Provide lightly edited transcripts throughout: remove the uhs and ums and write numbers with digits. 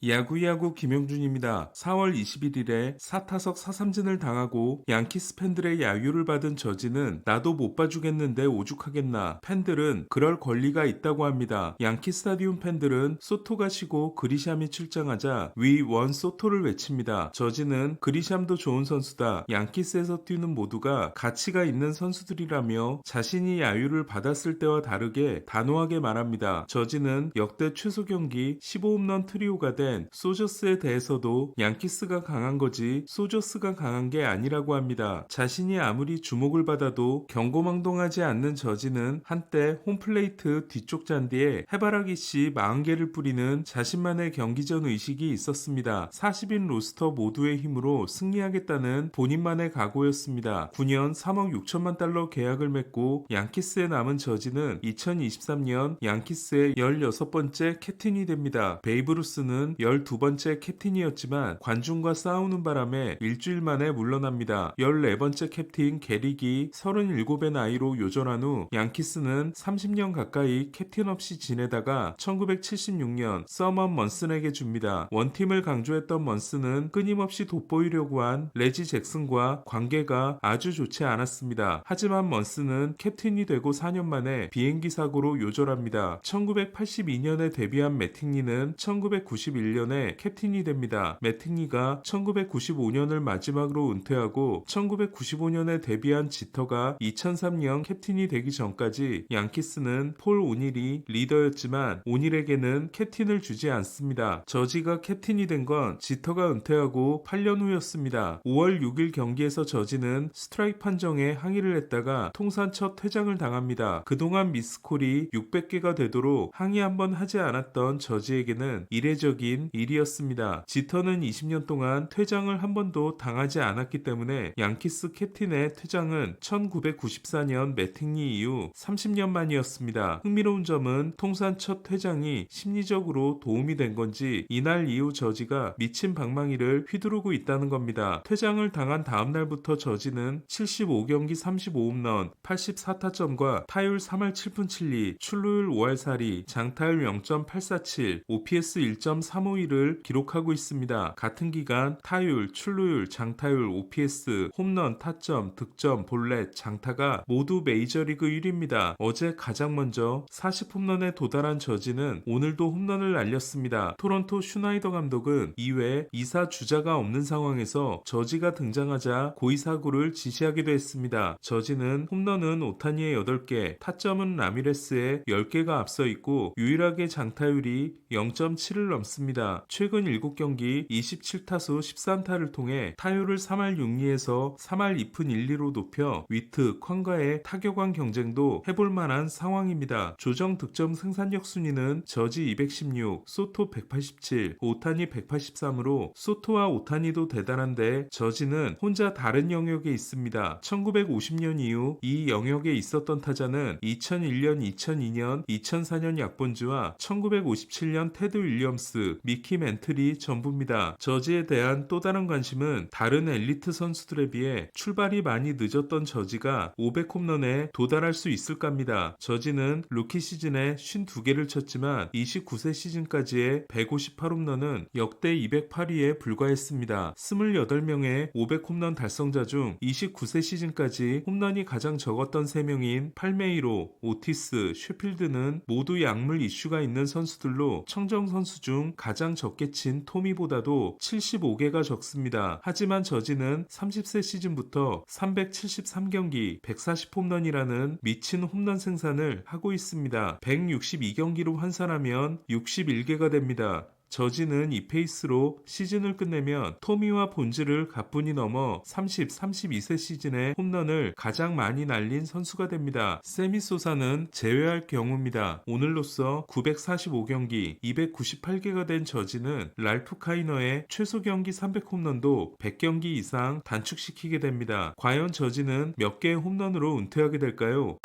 야구야구 김영준입니다. 4월 21일에 4타석 4삼진을 당하고 양키스 팬들의 야유를 받은 저지는 나도 못 봐주겠는데 오죽하겠나. 팬들은 그럴 권리가 있다고 합니다. 양키 스타디움 팬들은 소토가 쉬고 그리샴이 출장하자 위 원 소토를 외칩니다. 저지는 그리샴도 좋은 선수다. 양키스에서 뛰는 모두가 가치가 있는 선수들이라며 자신이 야유를 받았을 때와 다르게 단호하게 말합니다. 저지는 역대 최소 경기 15홈런 트리오가 된 소저스에 대해서도 양키스가 강한 거지 소저스가 강한 게 아니라고 합니다. 자신이 아무리 주목을 받아도 경고망동하지 않는 저지는 한때 홈플레이트 뒤쪽 잔디에 해바라기씨 40개를 뿌리는 자신만의 경기전 의식이 있었습니다. 40인 로스터 모두의 힘으로 승리하겠다는 본인만의 각오였습니다. 9년 3억 6천만 달러 계약을 맺고 양키스에 남은 저지는 2023년 양키스의 16번째 캡틴이 됩니다. 베이브루스는 12번째 캡틴이었지만 관중과 싸우는 바람에 일주일 만에 물러납니다. 14번째 캡틴 게릭이 37의 나이로 요절한 후 양키스는 30년 가까이 캡틴 없이 지내다가 1976년 서먼 먼슨에게 줍니다. 원팀을 강조했던 먼슨은 끊임없이 돋보이려고 한 레지 잭슨과 관계가 아주 좋지 않았습니다. 하지만 먼슨은 캡틴이 되고 4년 만에 비행기 사고로 요절합니다. 1982년에 데뷔한 매팅리는 1991년에 캡틴이 됩니다. 매팅리가 1995년을 마지막으로 은퇴하고 1995년에 데뷔한 지터가 2003년 캡틴이 되기 전까지 양키스는 폴 오닐이 리더였지만 오닐에게는 캡틴을 주지 않습니다. 저지가 캡틴이 된 건 지터가 은퇴하고 8년 후였습니다. 5월 6일 경기에서 저지는 스트라이크 판정에 항의를 했다가 통산 첫 퇴장을 당합니다. 그동안 미스콜이 600개가 되도록 항의 한번 하지 않았던 저지에게는 이례적인 일이었습니다. 지터는 20년 동안 퇴장을 한 번도 당하지 않았기 때문에 양키스 캡틴의 퇴장은 1994년 매팅리 이후 30년 만이었습니다. 흥미로운 점은 통산 첫 퇴장이 심리적으로 도움이 된 건지 이날 이후 저지가 미친 방망이를 휘두르고 있다는 겁니다. 퇴장을 당한 다음날부터 저지는 75경기 35홈런, 84타점과 타율 3할 7푼 7리, 출루율 5할 4리, 장타율 0.847, OPS 1.351을 기록하고 있습니다. 같은 기간 타율, 출루율, 장타율, OPS, 홈런, 타점, 득점, 볼넷, 장타가 모두 메이저리그 1위입니다. 어제 가장 먼저 40홈런에 도달한 저지는 오늘도 홈런을 날렸습니다. 토론토 슈나이더 감독은 이외에 2사 주자가 없는 상황에서 저지가 등장하자 고의사구를 지시하기도 했습니다. 저지는 홈런은 오타니의 8개, 타점은 라미레스의 10개가 앞서 있고 유일하게 장타율이 0.7을 넘습니다. 최근 7경기 27타수 13타를 통해 타율을 3할 6리에서 3할 2푼 1리로 높여 위트, 콴가의 타격왕 경쟁도 해볼 만한 상황입니다. 조정 득점 생산력 순위는 저지 216, 소토 187, 오타니 183으로 소토와 오타니도 대단한데 저지는 혼자 다른 영역에 있습니다. 1950년 이후 이 영역에 있었던 타자는 2001년, 2002년, 2004년 약본주와 1957년 테드 윌리엄스, 미키 멘틀이 전부입니다. 저지에 대한 또 다른 관심은 다른 엘리트 선수들에 비해 출발이 많이 늦었던 저지가 500홈런에 도달할 수 있을까입니다. 저지는 루키 시즌에 52개를 쳤지만 29세 시즌까지의 158홈런은 역대 208위에 불과했습니다. 28명의 500홈런 달성자 중 29세 시즌까지 홈런이 가장 적었던 3명인 팔메이로, 오티스, 쉐필드는 모두 약물 이슈가 있는 선수들로 청정 선수 중 가장 적게 친 토미보다도 75개가 적습니다. 하지만 저지는 30세 시즌부터 373경기 140홈런이라는 미친 홈런 생산을 하고 있습니다. 162경기로 환산하면 61개가 됩니다. 저지는 이 페이스로 시즌을 끝내면 토미와 본즈를 가뿐히 넘어 32세 시즌에 홈런을 가장 많이 날린 선수가 됩니다. 세미 소사는 제외할 경우입니다. 오늘로써 945경기 298개가 된 저지는 랄프 카이너의 최소 경기 300홈런도 100경기 이상 단축시키게 됩니다. 과연 저지는 몇 개의 홈런으로 은퇴하게 될까요?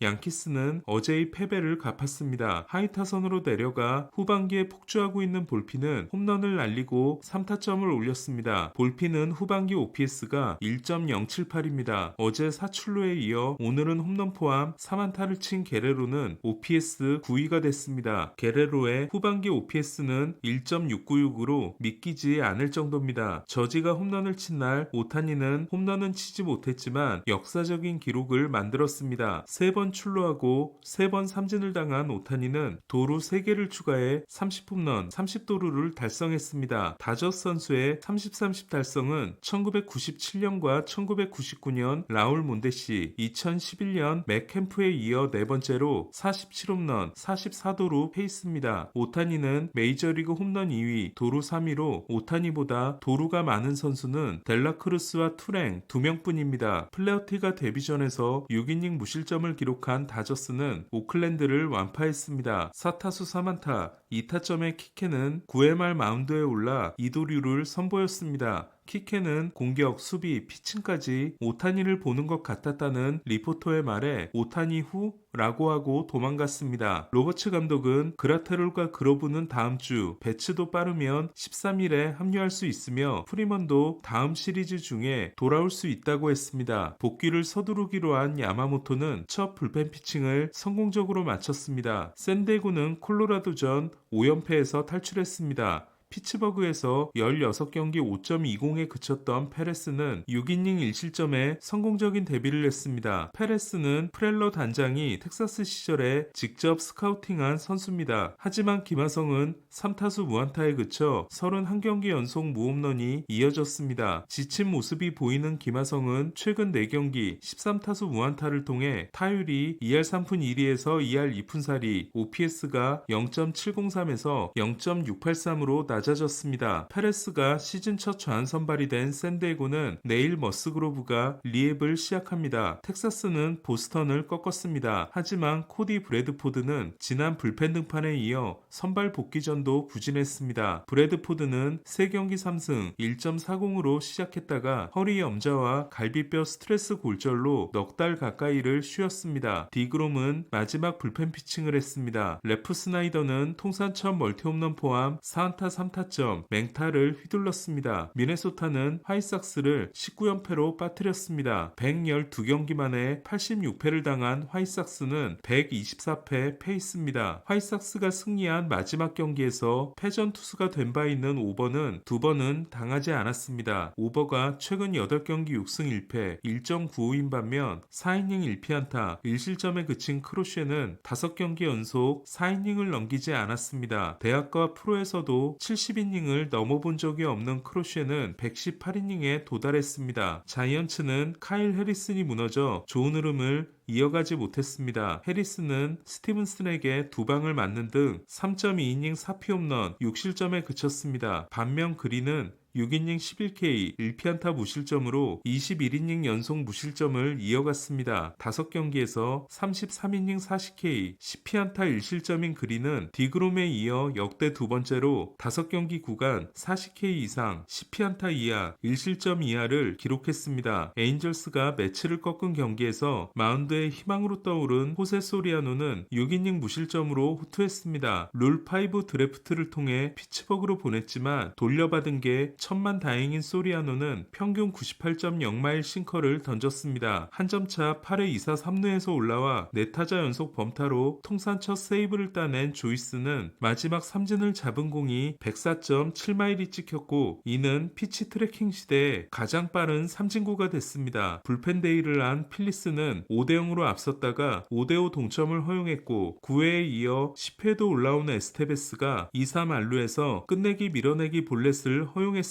양키스는 어제의 패배를 갚았습니다. 하이타선으로 내려가 후반기에 폭주하고 있는 볼핀은 홈런을 날리고 3타점을 올렸습니다. 볼핀은 후반기 OPS가 1.078입니다. 어제 사출루에 이어 오늘은 홈런 포함 3안타를 친 게레로는 OPS 9위가 됐습니다. 게레로의 후반기 OPS는 1.696으로 믿기지 않을 정도입니다. 저지가 홈런을 친 날 오타니는 홈런은 치지 못했지만 역사적인 기록을 만들었습니다. 3번 출루하고 3번 삼진을 당한 오타니는 도루 3개를 추가해 30홈런 30도루를 달성했습니다. 다저스 선수의 30-30 달성은 1997년과 1999년 라울 몬데시, 2011년 맥캠프에 이어 네 번째로 47홈런 44도루 페이스입니다. 오타니는 메이저리그 홈런 2위, 도루 3위로 오타니보다 도루가 많은 선수는 델라크루스와 투랭 2명뿐입니다. 플레어티가 데뷔전에서 6이닝 무실점을 기록한 다저스는 오클랜드를 완파했습니다. 4타수 3안타 2타점의 키케는 9회 말 마운드에 올라 2도루를 선보였습니다. 키케는 공격, 수비, 피칭까지 오타니를 보는 것 같았다는 리포터의 말에 오타니 후? 라고 하고 도망갔습니다. 로버츠 감독은 그라테롤과 그로브는 다음 주, 배츠도 빠르면 13일에 합류할 수 있으며 프리먼도 다음 시리즈 중에 돌아올 수 있다고 했습니다. 복귀를 서두르기로 한 야마모토는 첫 불펜 피칭을 성공적으로 마쳤습니다. 샌디에고는 콜로라도전 5연패에서 탈출했습니다. 피츠버그에서 16경기 5.20에 그쳤던 페레스는 6이닝 1실점에 성공적인 데뷔를 했습니다. 페레스는 프렐러 단장이 텍사스 시절에 직접 스카우팅한 선수입니다. 하지만 김하성은 3타수 무안타에 그쳐 31경기 연속 무홈런이 이어졌습니다. 지친 모습이 보이는 김하성은 최근 4경기 13타수 무안타를 통해 타율이 2할 3푼 1리에서 2할 2푼 4리, OPS가 0.703에서 0.683으로 낮아졌습니다. 페레스가 시즌 첫 좌완 선발이 된 샌디에고는 내일 머스그로브가 리앱을 시작합니다. 텍사스는 보스턴을 꺾었습니다. 하지만 코디 브래드포드는 지난 불펜 등판에 이어 선발 복귀전도 부진했습니다. 브래드포드는 3경기 3승 1.40으로 시작했다가 허리 염좌와 갈비뼈 스트레스 골절로 넉 달 가까이를 쉬었습니다. 디그롬은 마지막 불펜 피칭을 했습니다. 레프 스나이더는 통산 첫 멀티홈런 포함 4안타 3타점 맹타를 휘둘렀습니다. 미네소타는 화이삭스를 19연패로 빠뜨렸습니다. 112경기 만에 86패를 당한 화이삭스는 124패 페이스입니다. 화이삭스가 승리한 마지막 경기에서 패전 투수가 된 바 있는 오버는 2번은 당하지 않았습니다. 오버가 최근 8경기 6승 1패 1.95인 반면 4이닝 1피안타 1실점에 그친 크로쉐는 5경기 연속 4이닝을 넘기지 않았습니다. 대학과 프로에서도 70이닝을 넘어본 적이 없는 크로쉐는 118이닝에 도달했습니다. 자이언츠는 카일 해리슨이 무너져 좋은 흐름을 이어가지 못했습니다. 해리스는 스티븐슨에게 2방을 맞는 등 3.2이닝 4피홈런 6실점에 그쳤습니다. 반면 그린은 6이닝 11K 1피안타 무실점으로 21이닝 연속 무실점을 이어갔습니다. 5경기에서 33이닝 40K 10피안타 1실점인 그린은 디그롬에 이어 역대 두 번째로 5경기 구간 40K 이상 10피안타 이하 1실점 이하를 기록했습니다. 에인절스가 매치를 꺾은 경기에서 마운드에 희망으로 떠오른 호세 소리아노는 6이닝 무실점으로 호투했습니다. 룰5 드래프트를 통해 피츠버그로 보냈지만 돌려받은 게 천만다행인 소리아노는 평균 98.0마일 싱커를 던졌습니다. 한 점차 8회 2사 3루에서 올라와 4타자 연속 범타로 통산 첫 세이브를 따낸 조이스는 마지막 삼진을 잡은 공이 104.7마일이 찍혔고 이는 피치 트래킹 시대에 가장 빠른 삼진구가 됐습니다. 불펜 데이를 한 필리스는 5대0으로 앞섰다가 5대5 동점을 허용했고 9회에 이어 10회도 올라온 에스테베스가 2-3 만루에서 끝내기 밀어내기 볼넷을 허용했습니다.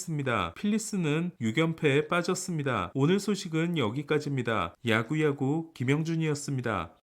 필리스는 6연패에 빠졌습니다. 오늘 소식은 여기까지입니다. 야구야구 김영준이었습니다.